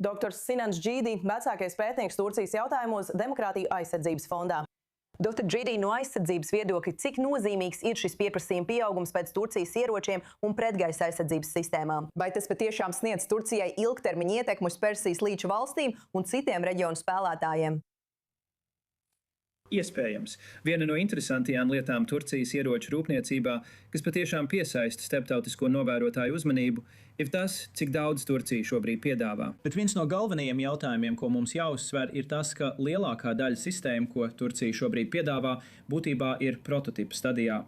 Doktors Sinans Džīdī, vecākais pētnieks Turcijas jautājumos Demokrātiju aizsardzības fondā. Doktor Džīdī, no aizsardzības viedokļa, cik nozīmīgs ir šis pieprasījuma pieaugums pēc Turcijas ieročiem un pretgaisa aizsardzības sistēmām? Vai tas patiešām sniedz Turcijai ilgtermiņa ietekmi uz Persijas līča valstīm un citiem reģionu spēlētājiem? Iespējams. Viena no interesantajām lietām Turcijas ieroču rūpniecībā, kas patiešām piesaista starptautisko novērotāju uzmanību, ir tas, cik daudz Turcija šobrīd piedāvā. Bet viens no galvenajiem jautājumiem, ko mums jāuzsver, ir tas, ka lielākā daļa sistēmu, ko Turcija šobrīd piedāvā, būtībā ir prototipa stadijā.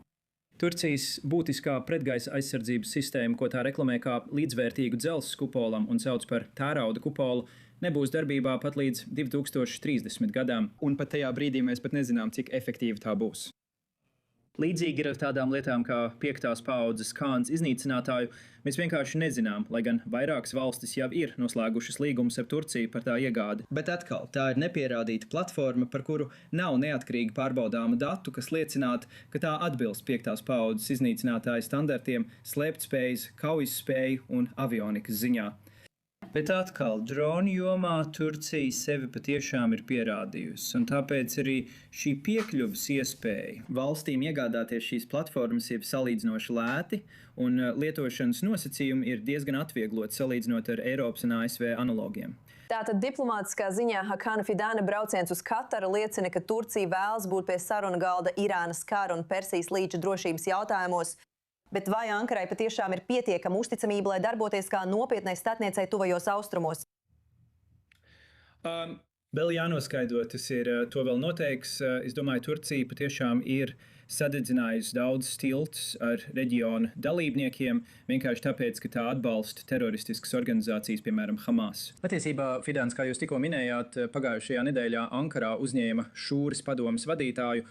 Turcijas būtiskā pretgaisa aizsardzības sistēma, ko tā reklamē kā līdzvērtīgu dzelzs kupolam un sauc par tērauda kupolu, nebūs darbībā pat līdz 2030 gadām. Un pat tajā brīdī mēs pat nezinām, cik efektīva tā būs. Līdzīgi ir ar tādām lietām kā 5. paaudzes Khāns iznīcinātāju. Mēs vienkārši nezinām, lai gan vairākas valstis jau ir noslēgušas līgumus ar Turciju par tā iegādi. Bet atkal, tā ir nepierādīta platforma, par kuru nav neatkarīgi pārbaudāma datu, kas liecinātu, ka tā atbilst 5. paaudzes iznīcinātāju standartiem slēptspējas, kaujas un avionikas ziņā. Bet atkal, dronu jomā Turcija sevi patiešām ir pierādījusi, un tāpēc arī šī piekļuves iespēja valstīm iegādāties šīs platformas ir salīdzinoši lēti, un lietošanas nosacījumi ir diezgan atviegloti salīdzinot ar Eiropas un ASV analogiem. Tātad diplomātiskā ziņā Hakana Fidāna brauciens uz Kataru liecina, ka Turcija vēlas būt pie sarunu galda Irānas kara un Persijas līča drošības jautājumos. Bet vai Ankarai patiešām ir pietiekama uzticamība, lai darboties kā nopietnai starpniecei tuvajos austrumos? Vēl jānoskaidro, tas ir, to vēl noteiks. Es domāju, Turcija patiešām ir sadedzinājusi daudz tiltus ar reģiona dalībniekiem, vienkārši tāpēc, ka tā atbalsta teroristiskas organizācijas, piemēram, Hamas. Patiesībā, Fidāns, kā jūs tikko minējāt, pagājušajā nedēļā Ankarā uzņēma šūras padomes vadītāju.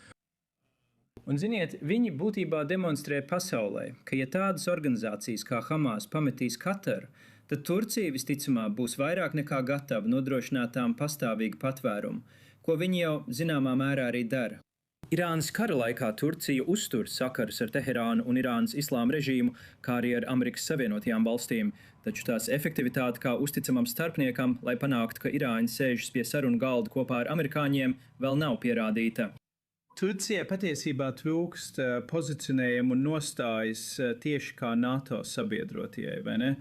Un, ziniet, viņi būtībā demonstrē pasaulē, ka ja tādas organizācijas kā Hamas pametīs Kataru, tad Turcija visticamāk būs vairāk nekā gatava nodrošināt tām pastāvīgu patvērumu, ko viņi jau zināmā mērā arī dara. Irānas kara laikā Turcija uztur sakarus ar Teherānu un Irānas islāma režīmu, kā arī ar Amerikas Savienotajām valstīm, taču tās efektivitāte kā uzticamam starpniekam, lai panāktu, ka Irāņi sēžas pie sarunu galda kopā ar amerikāņiem, vēl nav pierādīta. Turcija patiesībā trūkst pozicionējumu un nostājas tieši kā NATO sabiedrotajai, vai ne?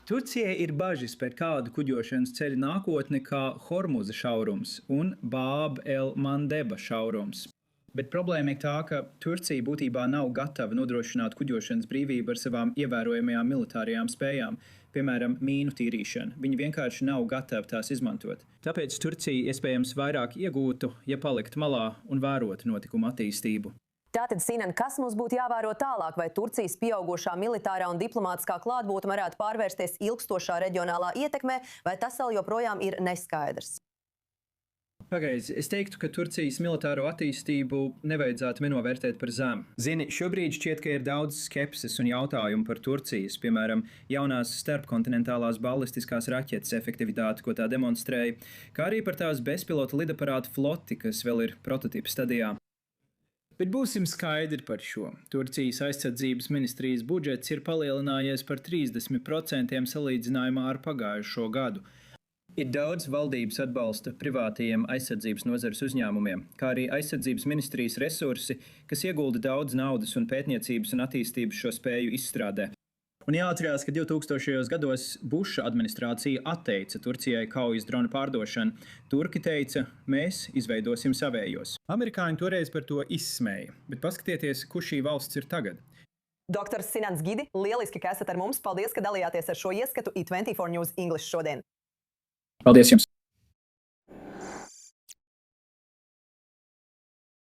Turcijai ir bažas par kādu kuģošanas ceļu nākotni kā Hormuza šaurums un Bāb el-Mandeba šaurums. Bet problēma ir tā, ka Turcija būtībā nav gatava nodrošināt kuģošanas brīvību ar savām ievērojamajām militārajām spējām, piemēram, mīnu tīrīšanu. Viņi vienkārši nav gatavi tās izmantot. Tāpēc Turcija iespējams vairāk iegūtu, ja paliktu malā un vērotu notikumu attīstību. Tātad, Sinan, kas mums būtu jāvēro tālāk, vai Turcijas pieaugušā militārā un diplomātiskā klātbūtne varētu pārvērsties ilgstošā reģionālā ietekmē, vai tas vēl joprojām ir neskaidrs? Pagaizi, es teiktu, ka Turcijas militāro attīstību nevajadzētu nenovērtēt par zemu. Zini, šobrīd šķiet, ka ir daudz skepses un jautājumu par Turcijas, piemēram, jaunās starpkontinentālās ballistiskās raķetes efektivitāti, ko tā demonstrēja, kā arī par tās bezpilota lidaparātu floti, kas vēl ir prototipa stadijā. Bet būsim skaidri par šo. Turcijas aizsardzības ministrijas budžets ir palielinājies par 30% salīdzinājumā ar pagājušo gadu. Ir daudz valdības atbalsta privātajiem aizsardzības nozares uzņēmumiem, kā arī aizsardzības ministrijas resursi, kas iegulda daudz naudas un pētniecības un attīstības šo spēju izstrādē. Un jāatcerās, ka 2000. gados Buša administrācija atteica Turcijai kaujas dronu pārdošanu. Turki teica, mēs izveidosim savējos. Amerikāņi toreiz par to izsmēja, bet paskatieties, kur šī valsts ir tagad. Doktors Sinans Džīdī, lieliski, ka esat ar mums. Paldies, ka dalījāties ar šo ieskatu i24 News English šodien. Paldies jums!